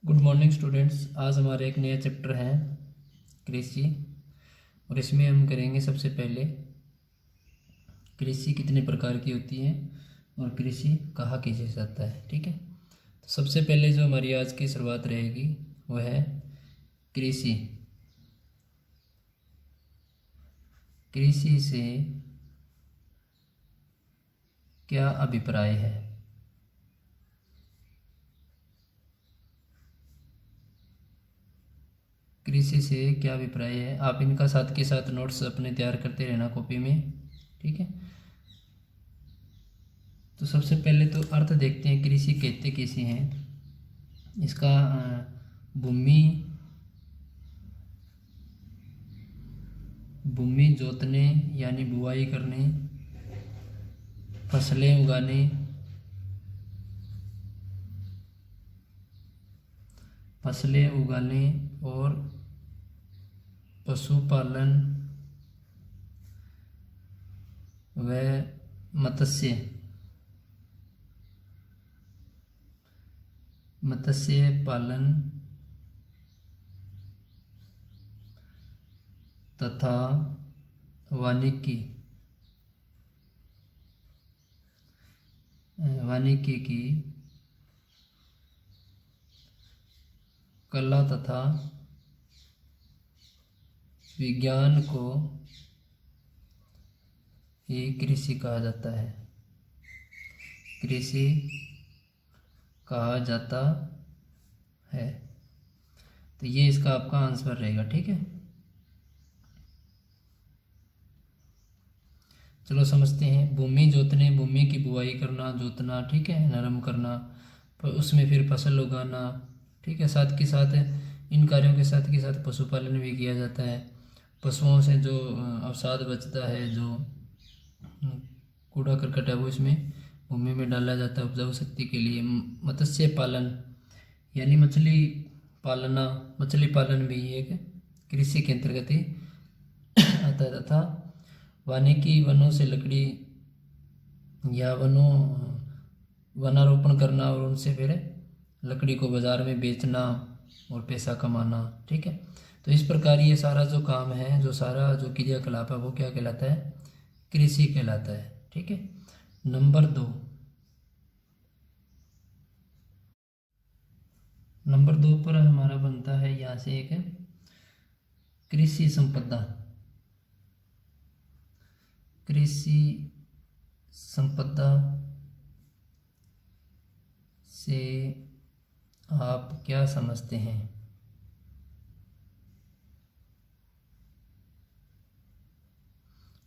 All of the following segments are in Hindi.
Good morning students. आज हमारा एक नया चैप्टर है कृषि, और इसमें हम करेंगे सबसे पहले कृषि कितने प्रकार की होती है और कृषि कहाँ किया जाता है। ठीक है, तो सबसे पहले जो हमारी आज की शुरुआत रहेगी वह है कृषि। कृषि से क्या अभिप्राय है? कृषि से क्या अभिप्राय है? आप इनका साथ के साथ नोट्स अपने तैयार करते रहना कॉपी में। ठीक है, तो सबसे पहले तो अर्थ देखते हैं कृषि कहते किसे हैं। इसका भूमि जोतने यानी बुआई करने, फसलें उगाने, और पशुपालन व मत्स्य पालन तथा वानिकी की कला तथा विज्ञान को ही कृषि कहा जाता है। कृषि कहा जाता है, तो ये इसका आपका आंसर रहेगा। ठीक है, चलो समझते हैं। भूमि जोतने, भूमि की बुआई करना, जोतना, ठीक है, नरम करना, उसमें फिर फसल उगाना। ठीक है, साथ के साथ इन कार्यों के साथ पशुपालन भी किया जाता है। पशुओं से जो अवसाद बचता है, जो कूड़ा करकट है, वो इसमें भूमि में डाला जाता है उपजाऊ शक्ति के लिए। मत्स्य पालन यानी मछली पालन भी एक कृषि के अंतर्गत ही आता है। तथा वानिकी, वनों से लकड़ी या वनारोपण करना और उनसे फिर लकड़ी को बाजार में बेचना और पैसा कमाना। ठीक है, तो इस प्रकार ये सारा जो काम है, जो सारा जो क्रियाकलाप है, वो क्या कहलाता है? कृषि कहलाता है। ठीक है, नंबर दो पर हमारा बनता है यहाँ से एक कृषि संपदा। कृषि संपदा से आप क्या समझते हैं?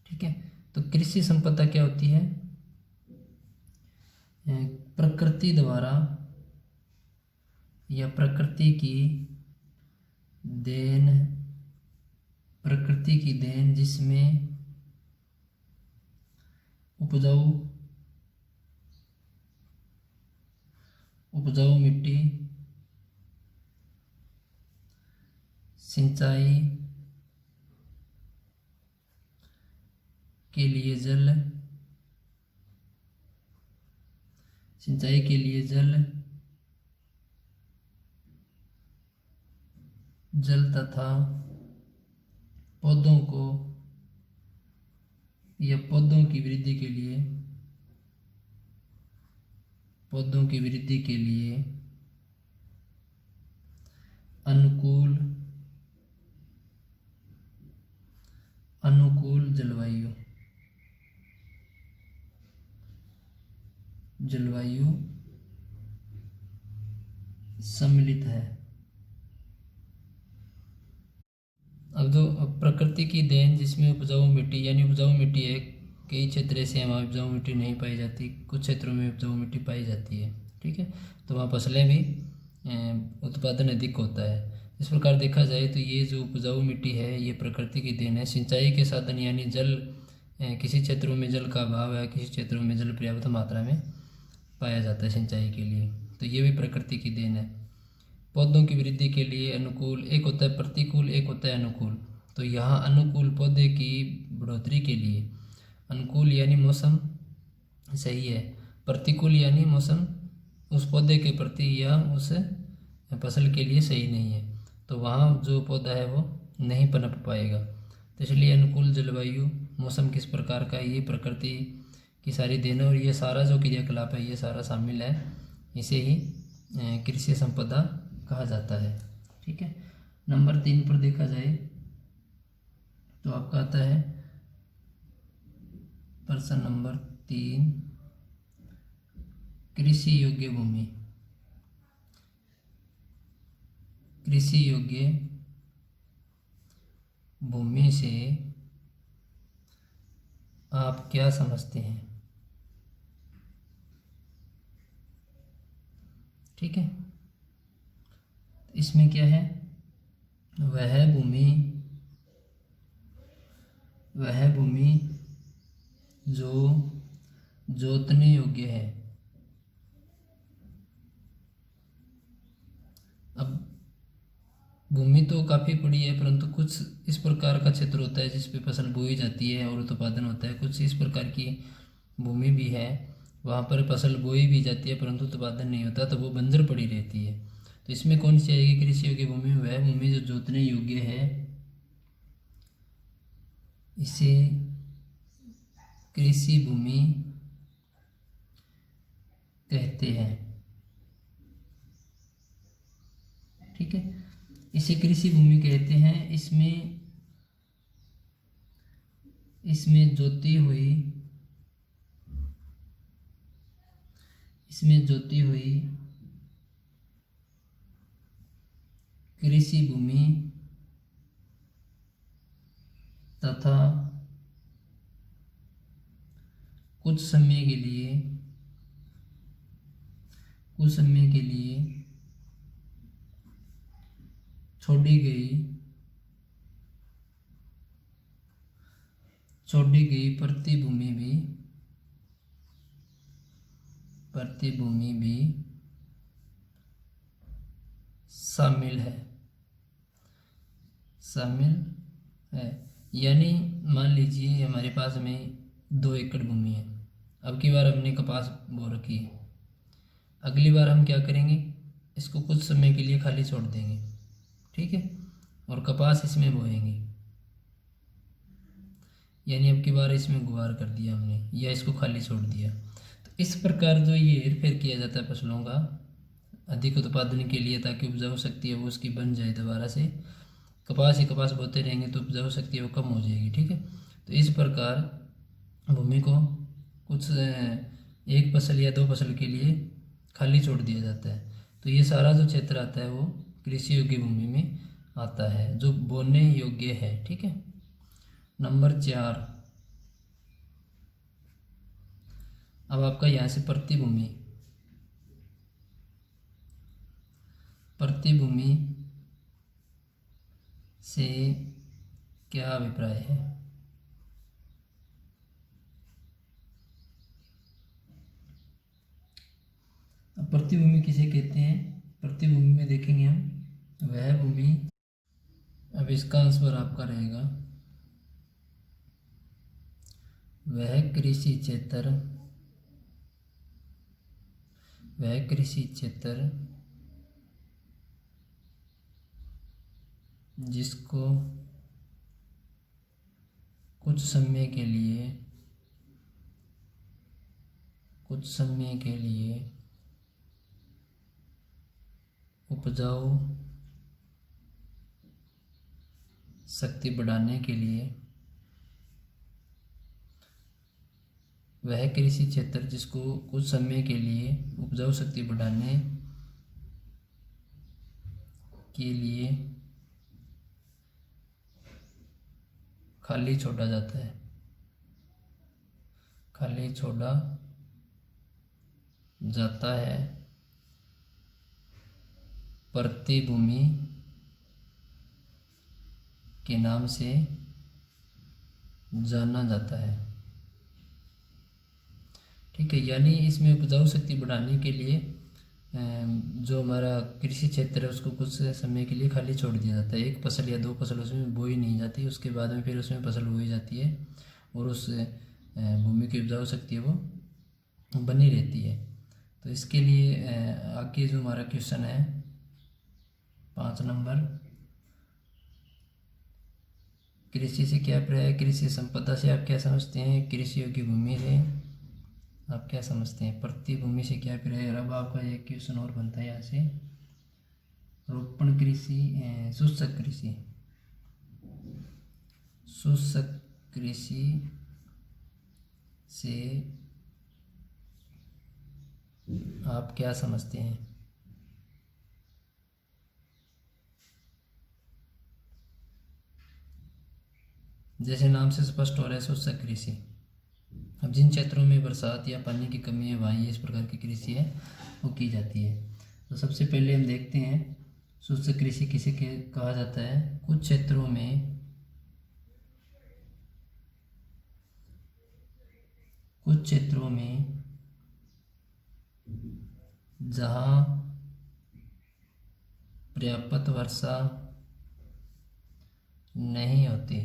ठीक है, तो कृषि संपदा क्या होती है? प्रकृति द्वारा या प्रकृति की देन जिसमें उपजाऊ मिट्टी, सिंचाई के लिए जल तथा पौधों की वृद्धि के लिए अनुकूल जलवायु सम्मिलित है। अब जो प्रकृति की देन जिसमें उपजाऊ मिट्टी, यानी उपजाऊ मिट्टी है, कई क्षेत्र से वहाँ उपजाऊ मिट्टी नहीं पाई जाती, कुछ क्षेत्रों में उपजाऊ मिट्टी पाई जाती है। ठीक है, तो वहाँ फसलें भी उत्पादन अधिक होता है। इस प्रकार देखा जाए तो ये जो उपजाऊ मिट्टी है ये प्रकृति की देन है। सिंचाई के साधन यानी जल, किसी क्षेत्रों में जल का अभाव है, किसी क्षेत्रों में जल पर्याप्त मात्रा में पाया जाता है सिंचाई के लिए, तो ये भी प्रकृति की देन है। पौधों की वृद्धि के लिए अनुकूल, एक होता है प्रतिकूल, एक होता है अनुकूल। तो यहाँ अनुकूल पौधे की बढ़ोतरी के लिए, अनुकूल यानी मौसम सही है, प्रतिकूल यानी मौसम उस पौधे के प्रति या उस फसल के लिए सही नहीं है, तो वहाँ जो पौधा है वो नहीं पनप पाएगा। तो इसलिए अनुकूल जलवायु मौसम किस प्रकार का है, ये प्रकृति की सारी देन है, और ये सारा जो क्रियाकलाप है ये सारा शामिल है, इसे ही कृषि संपदा कहा जाता है। ठीक है। नंबर 3 पर देखा जाए तो आपका आता है प्रश्न नंबर 3, कृषि योग्य भूमि। कृषि योग्य भूमि से आप क्या समझते हैं? ठीक है। इसमें क्या है, वह भूमि जो जोतने योग्य है। अब भूमि तो काफ़ी बड़ी है, परंतु कुछ इस प्रकार का क्षेत्र होता है जिस पे फसल बोई जाती है और उत्पादन होता है। कुछ इस प्रकार की भूमि भी है, वहाँ पर फसल बोई भी जाती है परंतु उत्पादन नहीं होता, तो वो बंजर पड़ी रहती है। तो इसमें कौन सी आएगी कृषि योग्य भूमि? वह भूमि जो जोतने योग्य है, इसे कृषि भूमि कहते हैं। ठीक है, इसे कृषि भूमि कहते हैं। इसमें जोती हुई कृषि भूमि तथा कुछ समय के लिए छोड़ी गई प्रतिभूमि भी शामिल है। यानी मान लीजिए हमारे पास में 2 एकड़ भूमि है, अब की बार हमने कपास बो रखी है, अगली बार हम क्या करेंगे, इसको कुछ समय के लिए खाली छोड़ देंगे। ठीक है, और कपास इसमें बोएंगे, यानी अब की बार इसमें गुवार कर दिया हमने या इसको खाली छोड़ दिया। तो इस प्रकार जो ये हेरफेर किया जाता है फसलों का अधिक उत्पादन के लिए, ताकि उपजाऊ शक्ति है वो उसकी बन जाए दोबारा से। कपास ही कपास बोते रहेंगे तो उपजाऊ शक्ति है वो कम हो जाएगी। ठीक है, तो इस प्रकार भूमि को कुछ एक फसल या 2 फसल के लिए खाली छोड़ दिया जाता है। तो ये सारा जो क्षेत्र आता है वो कृषि योग्य भूमि में आता है, जो बोने योग्य है। ठीक है। नंबर 4, अब आपका यहाँ से प्रतिभूमि से क्या अभिप्राय है? अब प्रतिभूमि किसे कहते हैं? प्रतिभूमि में देखेंगे हम वह भूमि, अब इसका आंसर आपका रहेगा वह कृषि क्षेत्र जिसको कुछ समय के लिए उपजाऊ शक्ति बढ़ाने के लिए, वह कृषि क्षेत्र जिसको कुछ समय के लिए उपजाऊ शक्ति बढ़ाने के लिए खाली छोड़ा जाता है, प्रतिभूमि के नाम से जाना जाता है। ठीक है, यानी इसमें उपजाऊ शक्ति बढ़ाने के लिए जो हमारा कृषि क्षेत्र है उसको कुछ समय के लिए खाली छोड़ दिया जाता है। 1 फसल या 2 फसल उसमें बोई नहीं जाती, उसके बाद में फिर उसमें फसल बोई जाती है और उस भूमि की उपजाऊ शक्ति वो बनी रहती है। तो इसके लिए आगे जो हमारा क्वेश्चन है 5 नंबर, कृषि से क्या अभिप्राय है? कृषि संपदा से आप क्या समझते हैं? कृषि योग्य भूमि से आप क्या समझते हैं? प्रति भूमि से क्या अभिप्राय है? और अब आपका एक क्वेश्चन और बनता है यहाँ से, रोपण कृषि, शुष्क कृषि, शुष्क कृषि से आप क्या समझते हैं? जैसे नाम से स्पष्ट हो रहा है, शुष्क कृषि। अब जिन क्षेत्रों में बरसात या पानी की कमी है वहाँ ये इस प्रकार की कृषि है वो की जाती है। तो सबसे पहले हम देखते हैं शुष्क कृषि किसे कहा जाता है। कुछ क्षेत्रों में जहाँ पर्याप्त वर्षा नहीं होती,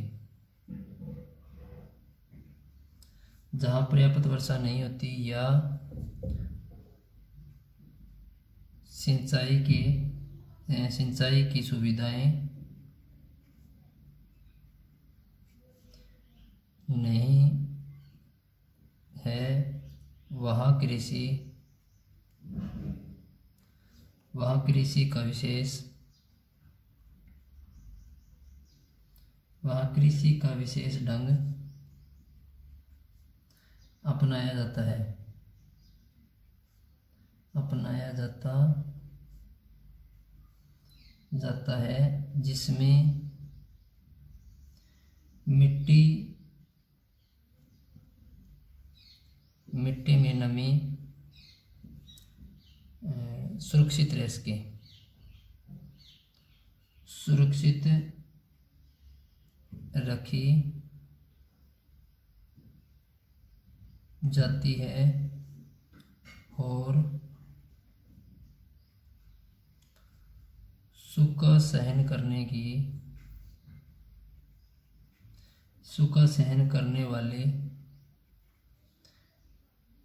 जहाँ पर्याप्त वर्षा नहीं होती या सिंचाई की सुविधाएं नहीं है, वहाँ कृषि का विशेष ढंग अपनाया जाता है जिसमें मिट्टी में नमी सुरक्षित रखी जाती है और सूखा सहन करने वाले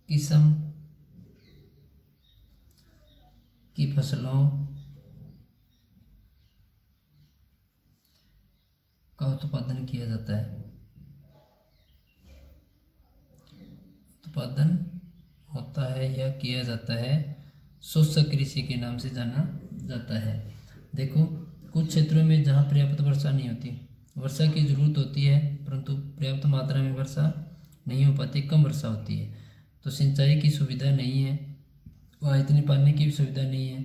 किस्म की फसलों का उत्पादन किया जाता है। उत्पादन होता है या किया जाता है, शुष्क कृषि के नाम से जाना जाता है। देखो, कुछ क्षेत्रों में जहाँ पर्याप्त वर्षा नहीं होती, वर्षा की जरूरत होती है परंतु पर्याप्त मात्रा में वर्षा नहीं हो पाती, कम वर्षा होती है, तो सिंचाई की सुविधा नहीं है, वहाँ इतनी पानी की भी सुविधा नहीं है,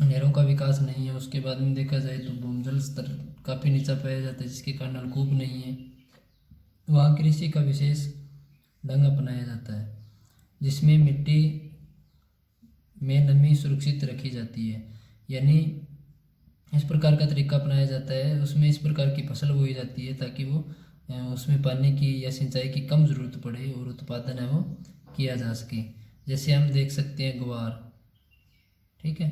नहरों का विकास नहीं है। उसके बाद में देखा जाए तो भूजल स्तर काफ़ी नीचा पाया जाता है जिसके कारण नलकूप नहीं है। वहाँ कृषि का विशेष ढंग अपनाया जाता है जिसमें मिट्टी में नमी सुरक्षित रखी जाती है, यानी इस प्रकार का तरीका अपनाया जाता है। उसमें इस प्रकार की फसल बोई जाती है ताकि वो उसमें पानी की या सिंचाई की कम ज़रूरत पड़े और उत्पादन है वो किया जा सके। जैसे हम देख सकते हैं ग्वार, ठीक है,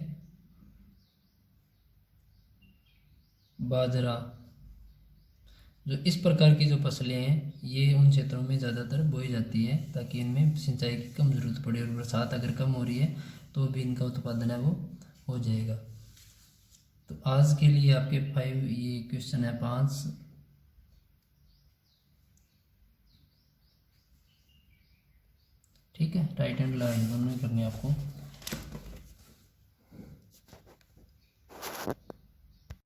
बाजरा, जो इस प्रकार की जो फसलें हैं ये उन क्षेत्रों में ज़्यादातर बोई जाती है ताकि इनमें सिंचाई की कम ज़रूरत पड़े और बरसात अगर कम हो रही है तो भी इनका उत्पादन है वो हो जाएगा। तो आज के लिए आपके 5 ये क्वेश्चन है 5, ठीक है, राइट एंड लेफ्ट दोनों ही करने आपको।